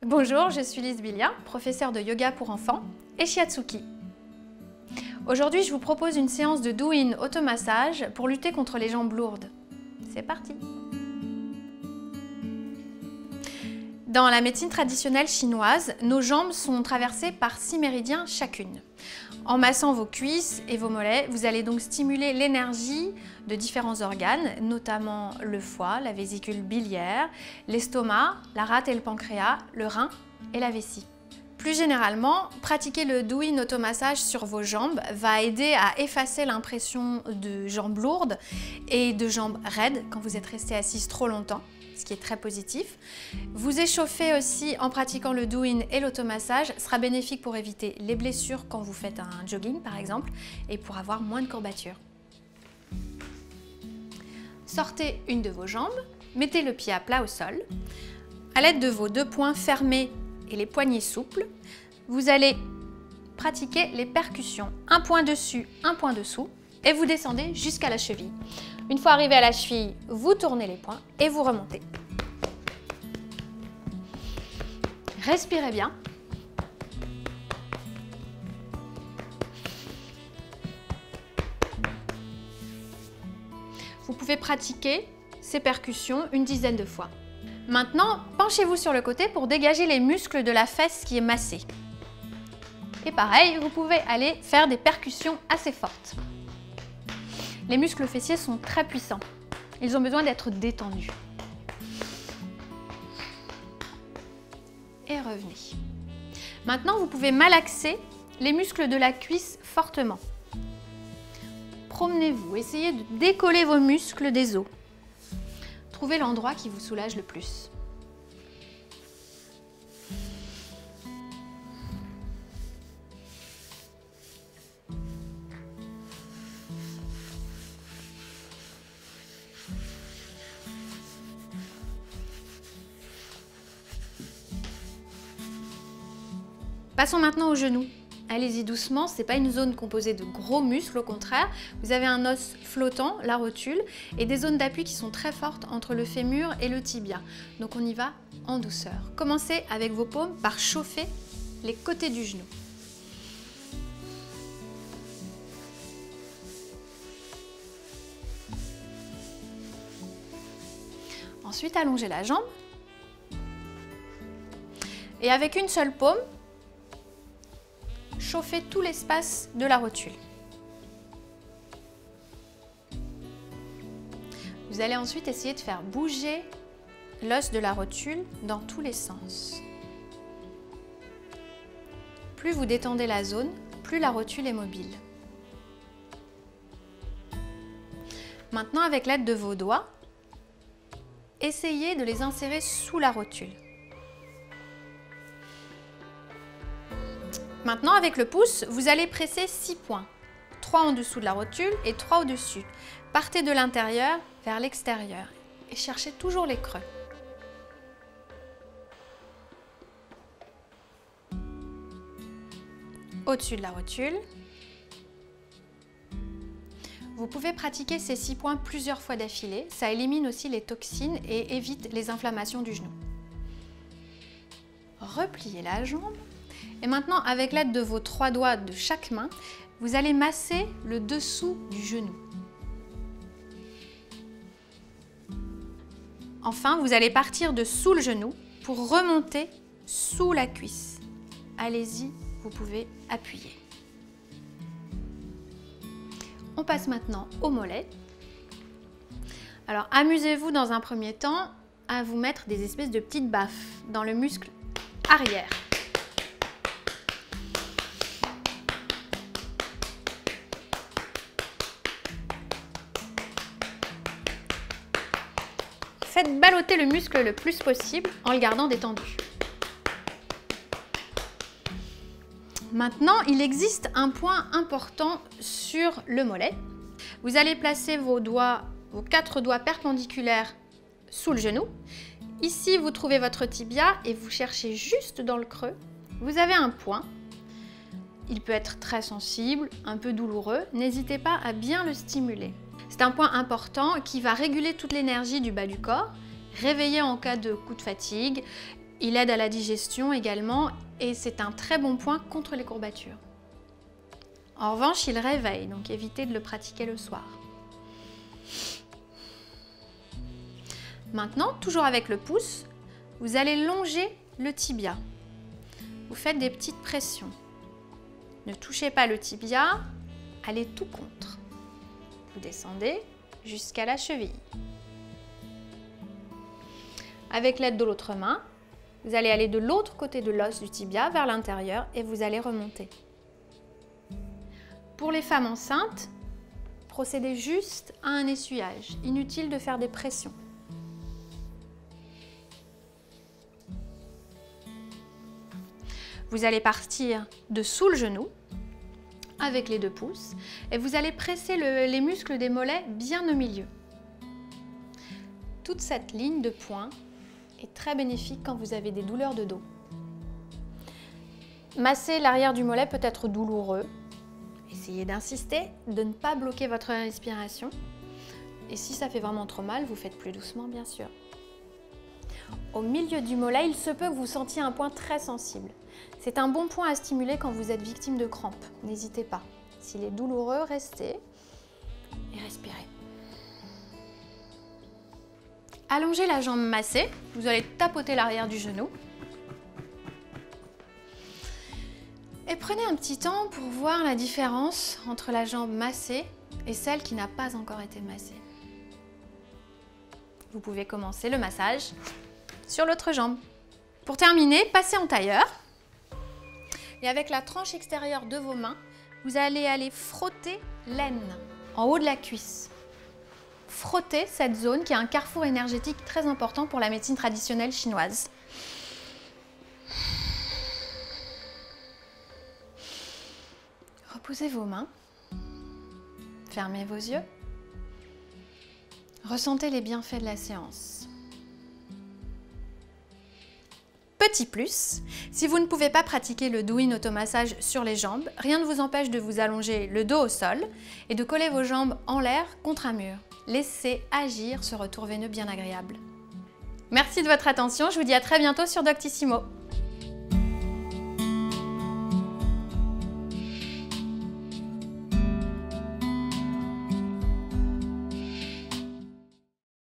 Bonjour, je suis Lise Bilia, professeure de yoga pour enfants et shiatsuki. Aujourd'hui, je vous propose une séance de do-in automassage pour lutter contre les jambes lourdes. C'est parti! Dans la médecine traditionnelle chinoise, nos jambes sont traversées par 6 méridiens chacune. En massant vos cuisses et vos mollets, vous allez donc stimuler l'énergie de différents organes, notamment le foie, la vésicule biliaire, l'estomac, la rate et le pancréas, le rein et la vessie. Plus généralement, pratiquer le do-in automassage sur vos jambes va aider à effacer l'impression de jambes lourdes et de jambes raides quand vous êtes resté assise trop longtemps, ce qui est très positif. Vous échauffer aussi en pratiquant le do-in et l'automassage sera bénéfique pour éviter les blessures quand vous faites un jogging par exemple et pour avoir moins de courbatures. Sortez une de vos jambes, mettez le pied à plat au sol. À l'aide de vos deux poings fermés et les poignets souples, vous allez pratiquer les percussions. Un point dessus, un point dessous et vous descendez jusqu'à la cheville. Une fois arrivé à la cheville, vous tournez les poings et vous remontez. Respirez bien. Vous pouvez pratiquer ces percussions une dizaine de fois. Maintenant, penchez-vous sur le côté pour dégager les muscles de la fesse qui est massée. Et pareil, vous pouvez aller faire des percussions assez fortes. Les muscles fessiers sont très puissants. Ils ont besoin d'être détendus. Et revenez. Maintenant, vous pouvez malaxer les muscles de la cuisse fortement. Promenez-vous, essayez de décoller vos muscles des os. Trouvez l'endroit qui vous soulage le plus. Passons maintenant aux genoux. Allez-y doucement, ce n'est pas une zone composée de gros muscles, au contraire. Vous avez un os flottant, la rotule, et des zones d'appui qui sont très fortes entre le fémur et le tibia. Donc on y va en douceur. Commencez avec vos paumes par chauffer les côtés du genou. Ensuite, allongez la jambe. Et avec une seule paume, chauffez tout l'espace de la rotule. Vous allez ensuite essayer de faire bouger l'os de la rotule dans tous les sens. Plus vous détendez la zone, plus la rotule est mobile. Maintenant, avec l'aide de vos doigts, essayez de les insérer sous la rotule. Maintenant, avec le pouce, vous allez presser 6 points. 3 en dessous de la rotule et 3 au-dessus. Partez de l'intérieur vers l'extérieur et cherchez toujours les creux. Au-dessus de la rotule. Vous pouvez pratiquer ces 6 points plusieurs fois d'affilée. Ça élimine aussi les toxines et évite les inflammations du genou. Repliez la jambe. Et maintenant, avec l'aide de vos 3 doigts de chaque main, vous allez masser le dessous du genou. Enfin, vous allez partir de sous le genou pour remonter sous la cuisse. Allez-y, vous pouvez appuyer. On passe maintenant au mollet. Alors, amusez-vous dans un premier temps à vous mettre des espèces de petites baffes dans le muscle arrière. Faites balloter le muscle le plus possible en le gardant détendu. Maintenant, il existe un point important sur le mollet. Vous allez placer vos 4 doigts perpendiculaires sous le genou. Ici, vous trouvez votre tibia et vous cherchez juste dans le creux. Vous avez un point. Il peut être très sensible, un peu douloureux. N'hésitez pas à bien le stimuler. C'est un point important qui va réguler toute l'énergie du bas du corps, réveiller en cas de coup de fatigue Il aide à la digestion également et c'est un très bon point contre les courbatures. En revanche, il réveille, donc évitez de le pratiquer le soir. Maintenant, toujours avec le pouce, vous allez longer le tibia. Vous faites des petites pressions. Ne touchez pas le tibia, allez tout contre. Vous descendez jusqu'à la cheville. Avec l'aide de l'autre main, vous allez aller de l'autre côté de l'os du tibia vers l'intérieur et vous allez remonter. Pour les femmes enceintes, procédez juste à un essuyage. Inutile de faire des pressions. Vous allez partir de sous le genou avec les 2 pouces et vous allez presser les muscles des mollets bien au milieu. Toute cette ligne de points est très bénéfique quand vous avez des douleurs de dos. Masser l'arrière du mollet peut être douloureux. Essayez d'insister, de ne pas bloquer votre respiration. Et si ça fait vraiment trop mal, vous faites plus doucement bien sûr. Au milieu du mollet, il se peut que vous sentiez un point très sensible. C'est un bon point à stimuler quand vous êtes victime de crampes. N'hésitez pas. S'il est douloureux, restez et respirez. Allongez la jambe massée, vous allez tapoter l'arrière du genou. Et prenez un petit temps pour voir la différence entre la jambe massée et celle qui n'a pas encore été massée. Vous pouvez commencer le massage sur l'autre jambe. Pour terminer, passez en tailleur. Et avec la tranche extérieure de vos mains, vous allez aller frotter l'aine en haut de la cuisse. Frottez cette zone qui est un carrefour énergétique très important pour la médecine traditionnelle chinoise. Reposez vos mains, fermez vos yeux, ressentez les bienfaits de la séance. Petit plus, si vous ne pouvez pas pratiquer le Douyin automassage sur les jambes, rien ne vous empêche de vous allonger le dos au sol et de coller vos jambes en l'air contre un mur. Laissez agir ce retour veineux bien agréable. Merci de votre attention, je vous dis à très bientôt sur Doctissimo.